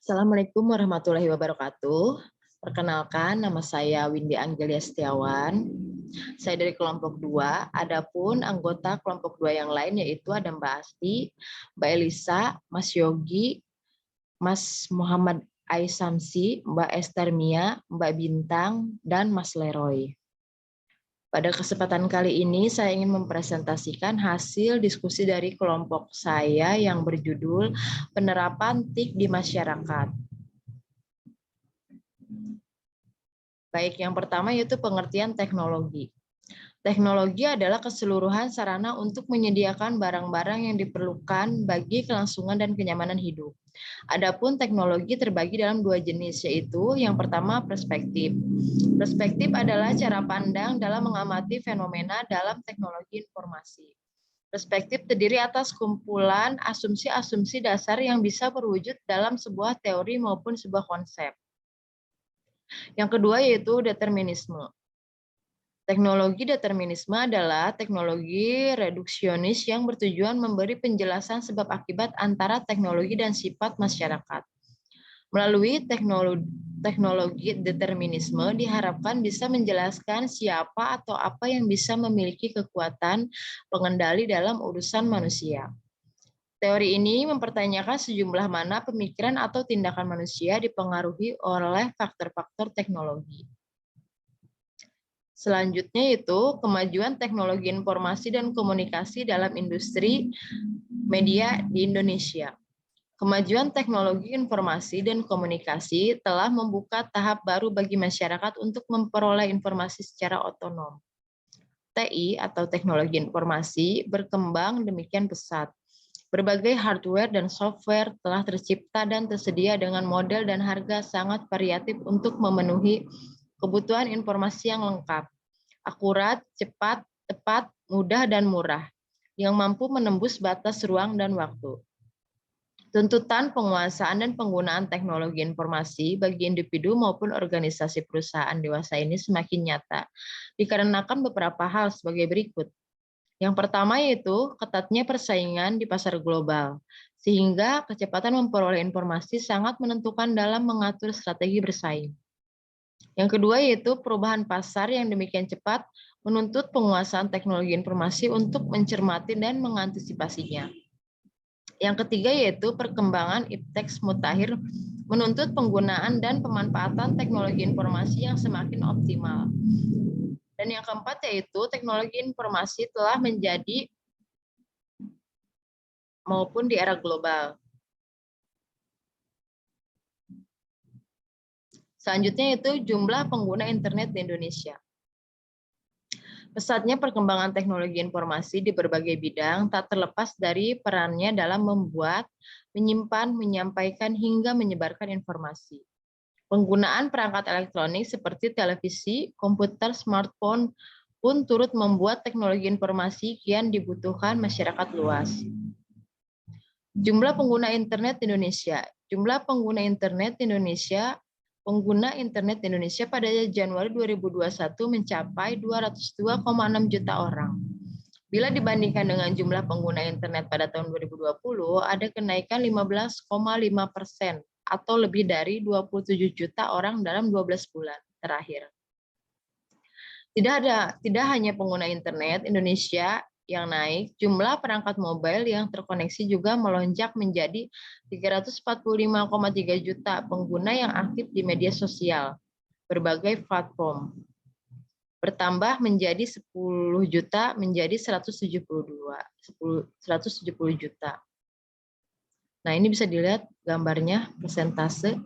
Assalamualaikum warahmatullahi wabarakatuh. Perkenalkan, nama saya Windy Anggelia Setiawan. Saya dari kelompok 2. Adapun anggota kelompok 2 yang lain yaitu ada Mbak Asti, Mbak Elisa, Mas Yogi, Mas Muhammad Aisamsi, Mbak Esther Mia, Mbak Bintang, dan Mas Leroy. Pada kesempatan kali ini saya ingin mempresentasikan hasil diskusi dari kelompok saya yang berjudul Penerapan TIK di Masyarakat. Baik, yang pertama yaitu pengertian teknologi. Teknologi adalah keseluruhan sarana untuk menyediakan barang-barang yang diperlukan bagi kelangsungan dan kenyamanan hidup. Adapun teknologi terbagi dalam dua jenis, yaitu yang pertama perspektif. Perspektif adalah cara pandang dalam mengamati fenomena dalam teknologi informasi. Perspektif terdiri atas kumpulan asumsi-asumsi dasar yang bisa berwujud dalam sebuah teori maupun sebuah konsep. Yang kedua yaitu determinisme. Teknologi determinisme adalah teknologi reduksionis yang bertujuan memberi penjelasan sebab akibat antara teknologi dan sifat masyarakat. Melalui teknologi determinisme diharapkan bisa menjelaskan siapa atau apa yang bisa memiliki kekuatan pengendali dalam urusan manusia. Teori ini mempertanyakan sejumlah mana pemikiran atau tindakan manusia dipengaruhi oleh faktor-faktor teknologi. Selanjutnya itu kemajuan teknologi informasi dan komunikasi dalam industri media di Indonesia. Kemajuan teknologi informasi dan komunikasi telah membuka tahap baru bagi masyarakat untuk memperoleh informasi secara otonom. TI atau teknologi informasi berkembang demikian pesat. Berbagai hardware dan software telah tercipta dan tersedia dengan model dan harga sangat variatif untuk memenuhi kebutuhan informasi yang lengkap, akurat, cepat, tepat, mudah, dan murah, yang mampu menembus batas ruang dan waktu. Tuntutan penguasaan dan penggunaan teknologi informasi bagi individu maupun organisasi perusahaan dewasa ini semakin nyata, dikarenakan beberapa hal sebagai berikut. Yang pertama yaitu ketatnya persaingan di pasar global, sehingga kecepatan memperoleh informasi sangat menentukan dalam mengatur strategi bersaing. Yang kedua yaitu perubahan pasar yang demikian cepat menuntut penguasaan teknologi informasi untuk mencermati dan mengantisipasinya. Yang ketiga yaitu perkembangan iptek mutakhir menuntut penggunaan dan pemanfaatan teknologi informasi yang semakin optimal. Dan yang keempat yaitu teknologi informasi telah menjadi maupun di era global. Selanjutnya itu jumlah pengguna internet di Indonesia. Pesatnya perkembangan teknologi informasi di berbagai bidang tak terlepas dari perannya dalam membuat, menyimpan, menyampaikan, hingga menyebarkan informasi. Penggunaan perangkat elektronik seperti televisi, komputer, smartphone pun turut membuat teknologi informasi kian dibutuhkan masyarakat luas. Jumlah pengguna internet di Indonesia. Jumlah pengguna internet di Indonesia pada Januari 2021 mencapai 202,6 juta orang. Bila dibandingkan dengan jumlah pengguna internet pada tahun 2020, ada kenaikan 15,5% atau lebih dari 27 juta orang dalam 12 bulan terakhir. Tidak hanya pengguna internet Indonesia yang naik, jumlah perangkat mobile yang terkoneksi juga melonjak menjadi 345,3 juta pengguna yang aktif di media sosial, berbagai platform. Bertambah menjadi 10 juta menjadi 170 juta. Nah, ini bisa dilihat gambarnya persentase.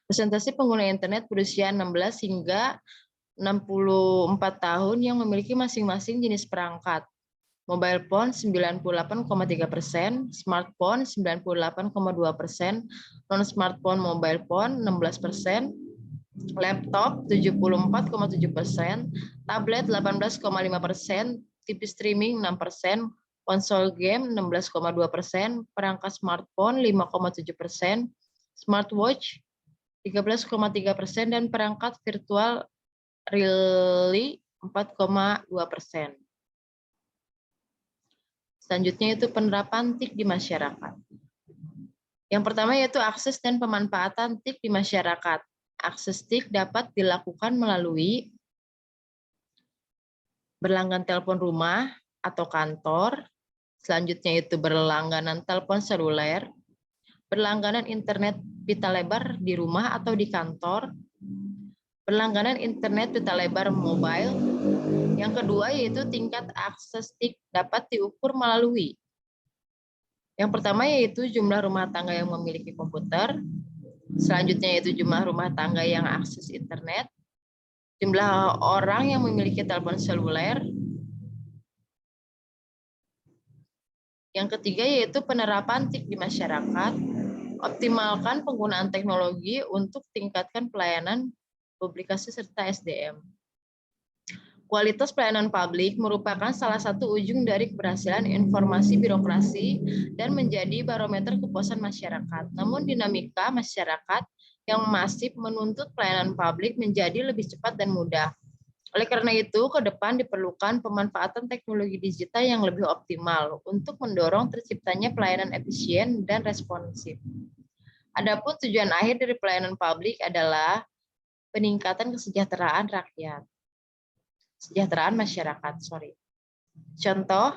Persentase pengguna internet berusia 16 hingga 64 tahun yang memiliki masing-masing jenis perangkat. Mobile phone 98,3%, smartphone 98,2%, non-smartphone mobile phone 16%, laptop 74,7%, tablet 18,5%, TV streaming 6%, konsol game 16,2%, perangkat smartphone 5,7%, smartwatch 13,3%, dan perangkat virtual really 4,2%. Selanjutnya itu penerapan TIK di masyarakat. Yang pertama yaitu akses dan pemanfaatan TIK di masyarakat. Akses TIK dapat dilakukan melalui berlangganan telepon rumah atau kantor, selanjutnya itu berlangganan telepon seluler, berlangganan internet pita lebar di rumah atau di kantor, berlangganan internet pita lebar mobile. Yang kedua yaitu tingkat akses TIK dapat diukur melalui. Yang pertama yaitu jumlah rumah tangga yang memiliki komputer, selanjutnya yaitu jumlah rumah tangga yang akses internet, jumlah orang yang memiliki telepon seluler. Yang ketiga yaitu penerapan TIK di masyarakat, optimalkan penggunaan teknologi untuk tingkatkan pelayanan publikasi serta SDM. Kualitas pelayanan publik merupakan salah satu ujung dari keberhasilan informasi birokrasi dan menjadi barometer kepuasan masyarakat. Namun dinamika masyarakat yang masif menuntut pelayanan publik menjadi lebih cepat dan mudah. Oleh karena itu, ke depan diperlukan pemanfaatan teknologi digital yang lebih optimal untuk mendorong terciptanya pelayanan efisien dan responsif. Adapun tujuan akhir dari pelayanan publik adalah peningkatan kesejahteraan rakyat. Kesejahteraan masyarakat, Contoh,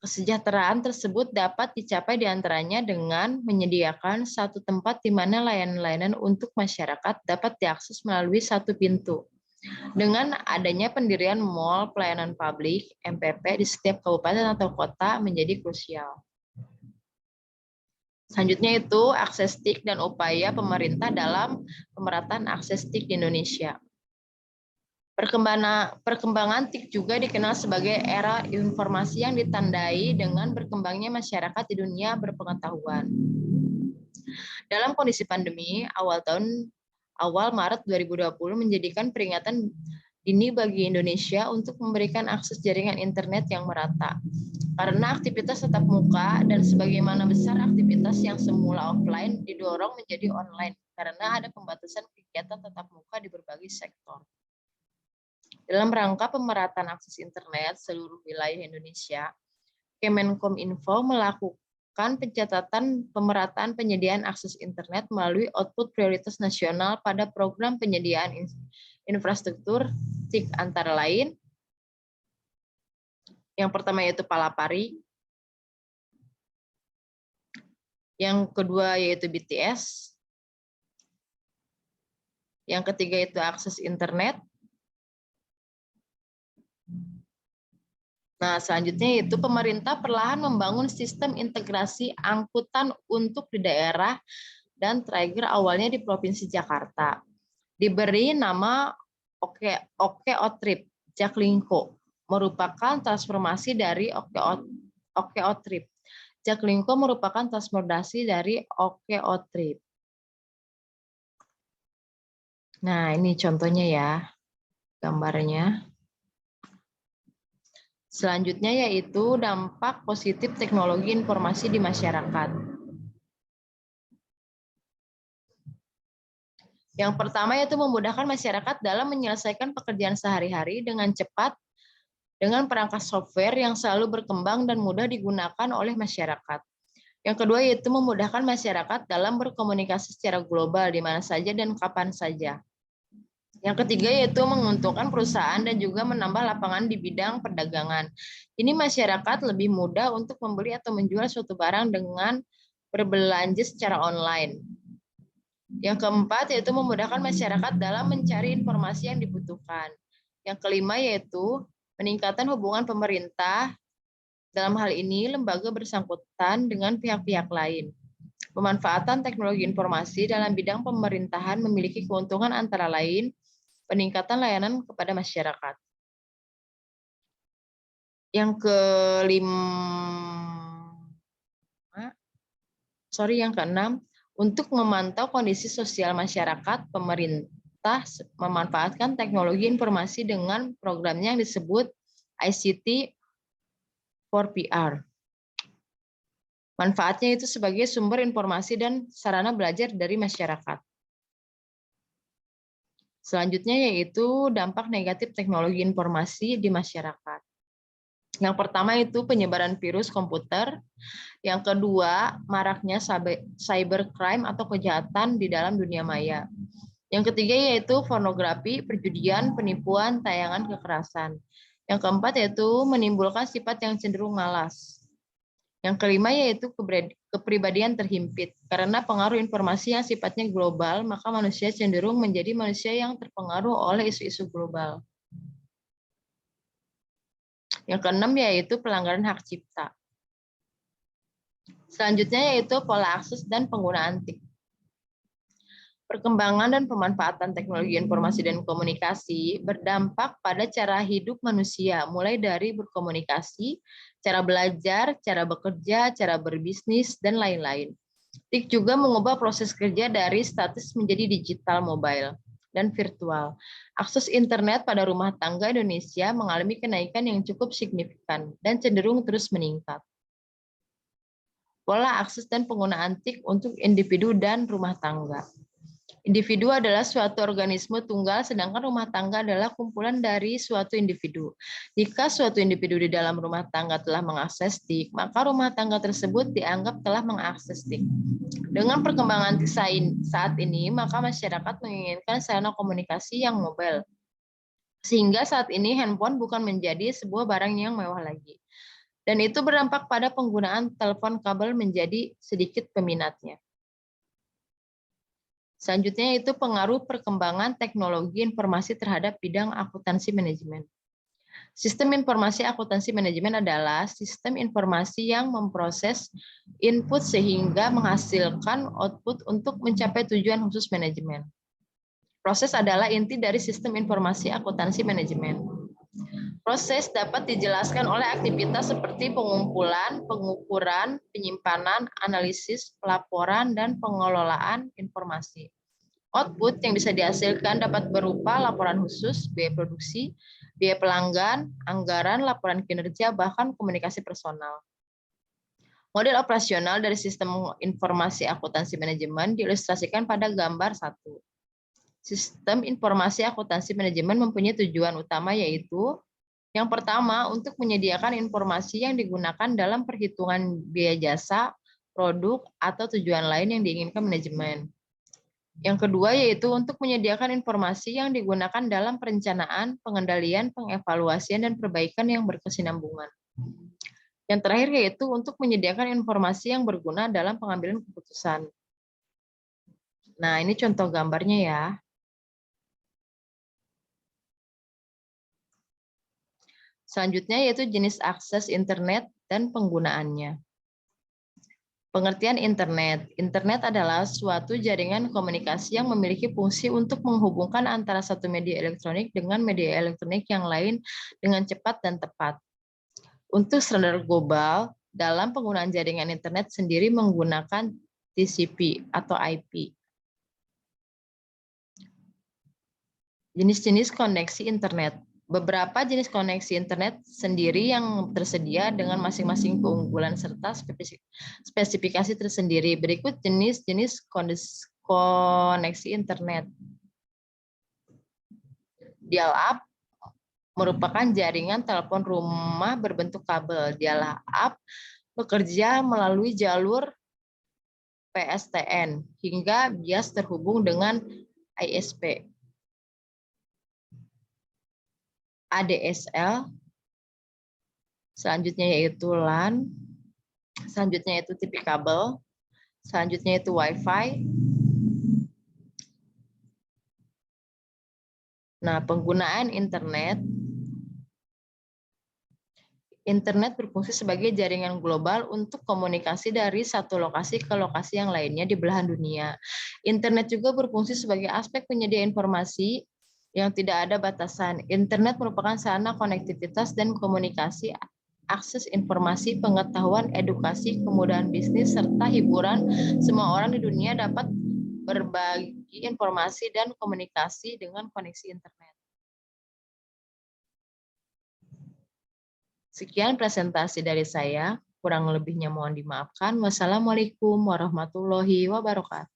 kesejahteraan tersebut dapat dicapai diantaranya dengan menyediakan satu tempat di mana layanan-layanan untuk masyarakat dapat diakses melalui satu pintu. Dengan adanya pendirian mall pelayanan publik, MPP, di setiap kabupaten atau kota menjadi krusial. Selanjutnya itu akses TIK dan upaya pemerintah dalam pemerataan akses TIK di Indonesia. Perkembangan TIK juga dikenal sebagai era informasi yang ditandai dengan berkembangnya masyarakat di dunia berpengetahuan. Dalam kondisi pandemi, awal Maret 2020 menjadikan peringatan dini bagi Indonesia untuk memberikan akses jaringan internet yang merata. Karena aktivitas tatap muka dan sebagaimana besar aktivitas yang semula offline didorong menjadi online karena ada pembatasan kegiatan tatap muka di berbagai sektor. Dalam rangka pemerataan akses internet seluruh wilayah Indonesia, Kemenkominfo melakukan pencatatan pemerataan penyediaan akses internet melalui output prioritas nasional pada program penyediaan infrastruktur TIK antara lain. Yang pertama yaitu Palapari, yang kedua yaitu BTS, yang ketiga itu akses internet. Nah, selanjutnya itu pemerintah perlahan membangun sistem integrasi angkutan untuk di daerah dan trigger awalnya di Provinsi Jakarta. Diberi nama OKO-Trip Jaklingko, merupakan transformasi dari OKO-Trip. Jaklingko merupakan transformasi dari OKO-Trip. Nah, ini contohnya ya, gambarnya. Selanjutnya yaitu dampak positif teknologi informasi di masyarakat. Yang pertama yaitu memudahkan masyarakat dalam menyelesaikan pekerjaan sehari-hari dengan cepat dengan perangkat software yang selalu berkembang dan mudah digunakan oleh masyarakat. Yang kedua yaitu memudahkan masyarakat dalam berkomunikasi secara global di mana saja dan kapan saja. Yang ketiga yaitu menguntungkan perusahaan dan juga menambah lapangan di bidang perdagangan. Ini masyarakat lebih mudah untuk membeli atau menjual suatu barang dengan berbelanja secara online. Yang keempat yaitu memudahkan masyarakat dalam mencari informasi yang dibutuhkan. Yang kelima yaitu peningkatan hubungan pemerintah, dalam hal ini lembaga bersangkutan dengan pihak-pihak lain. Pemanfaatan teknologi informasi dalam bidang pemerintahan memiliki keuntungan antara lain peningkatan layanan kepada masyarakat. Yang keenam, untuk memantau kondisi sosial masyarakat, pemerintah memanfaatkan teknologi informasi dengan programnya yang disebut ICT 4PR. Manfaatnya itu sebagai sumber informasi dan sarana belajar dari masyarakat. Selanjutnya yaitu dampak negatif teknologi informasi di masyarakat. Yang pertama itu penyebaran virus komputer, yang kedua maraknya cybercrime atau kejahatan di dalam dunia maya. Yang ketiga yaitu pornografi, perjudian, penipuan, tayangan kekerasan. Yang keempat yaitu menimbulkan sifat yang cenderung malas. Yang kelima yaitu kepribadian terhimpit. Karena pengaruh informasi yang sifatnya global, maka manusia cenderung menjadi manusia yang terpengaruh oleh isu-isu global. Yang keenam yaitu pelanggaran hak cipta. Selanjutnya yaitu pola akses dan penggunaan TIK. Perkembangan dan pemanfaatan teknologi informasi dan komunikasi berdampak pada cara hidup manusia, mulai dari berkomunikasi, cara belajar, cara bekerja, cara berbisnis, dan lain-lain. TIK juga mengubah proses kerja dari statis menjadi digital, mobile, dan virtual. Akses internet pada rumah tangga Indonesia mengalami kenaikan yang cukup signifikan dan cenderung terus meningkat. Pola akses dan penggunaan TIK untuk individu dan rumah tangga. Individu adalah suatu organisme tunggal, sedangkan rumah tangga adalah kumpulan dari suatu individu. Jika suatu individu di dalam rumah tangga telah mengakses TIK, maka rumah tangga tersebut dianggap telah mengakses TIK. Dengan perkembangan TIK saat ini, maka masyarakat menginginkan sarana komunikasi yang mobile. Sehingga saat ini handphone bukan menjadi sebuah barang yang mewah lagi. Dan itu berdampak pada penggunaan telepon kabel menjadi sedikit peminatnya. Selanjutnya itu pengaruh perkembangan teknologi informasi terhadap bidang akuntansi manajemen. Sistem informasi akuntansi manajemen adalah sistem informasi yang memproses input sehingga menghasilkan output untuk mencapai tujuan khusus manajemen. Proses adalah inti dari sistem informasi akuntansi manajemen. Proses dapat dijelaskan oleh aktivitas seperti pengumpulan, pengukuran, penyimpanan, analisis, pelaporan, dan pengelolaan informasi. Output yang bisa dihasilkan dapat berupa laporan khusus, biaya produksi, biaya pelanggan, anggaran, laporan kinerja, bahkan komunikasi personal. Model operasional dari sistem informasi akuntansi manajemen diilustrasikan pada gambar 1. Sistem informasi akuntansi manajemen mempunyai tujuan utama yaitu yang pertama, untuk menyediakan informasi yang digunakan dalam perhitungan biaya jasa, produk, atau tujuan lain yang diinginkan manajemen. Yang kedua yaitu untuk menyediakan informasi yang digunakan dalam perencanaan, pengendalian, pengevaluasian, dan perbaikan yang berkesinambungan. Yang terakhir yaitu untuk menyediakan informasi yang berguna dalam pengambilan keputusan. Nah, ini contoh gambarnya ya. Selanjutnya yaitu jenis akses internet dan penggunaannya. Pengertian internet. Internet adalah suatu jaringan komunikasi yang memiliki fungsi untuk menghubungkan antara satu media elektronik dengan media elektronik yang lain dengan cepat dan tepat. Untuk standar global, dalam penggunaan jaringan internet sendiri menggunakan TCP atau IP. Jenis-jenis koneksi internet. Beberapa jenis koneksi internet sendiri yang tersedia dengan masing-masing keunggulan serta spesifikasi tersendiri. Berikut jenis-jenis koneksi internet. Dial-up merupakan jaringan telepon rumah berbentuk kabel. Dial-up bekerja melalui jalur PSTN hingga bias terhubung dengan ISP. ADSL, selanjutnya yaitu LAN, selanjutnya yaitu TV kabel, selanjutnya yaitu Wi-Fi. Nah, penggunaan internet. Internet berfungsi sebagai jaringan global untuk komunikasi dari satu lokasi ke lokasi yang lainnya di belahan dunia. Internet juga berfungsi sebagai aspek penyedia informasi yang tidak ada batasan. Internet merupakan sarana konektivitas dan komunikasi, akses informasi, pengetahuan, edukasi, kemudahan bisnis, serta hiburan. Semua orang di dunia dapat berbagi informasi dan komunikasi dengan koneksi internet. Sekian presentasi dari saya, kurang lebihnya mohon dimaafkan. Wassalamualaikum warahmatullahi wabarakatuh.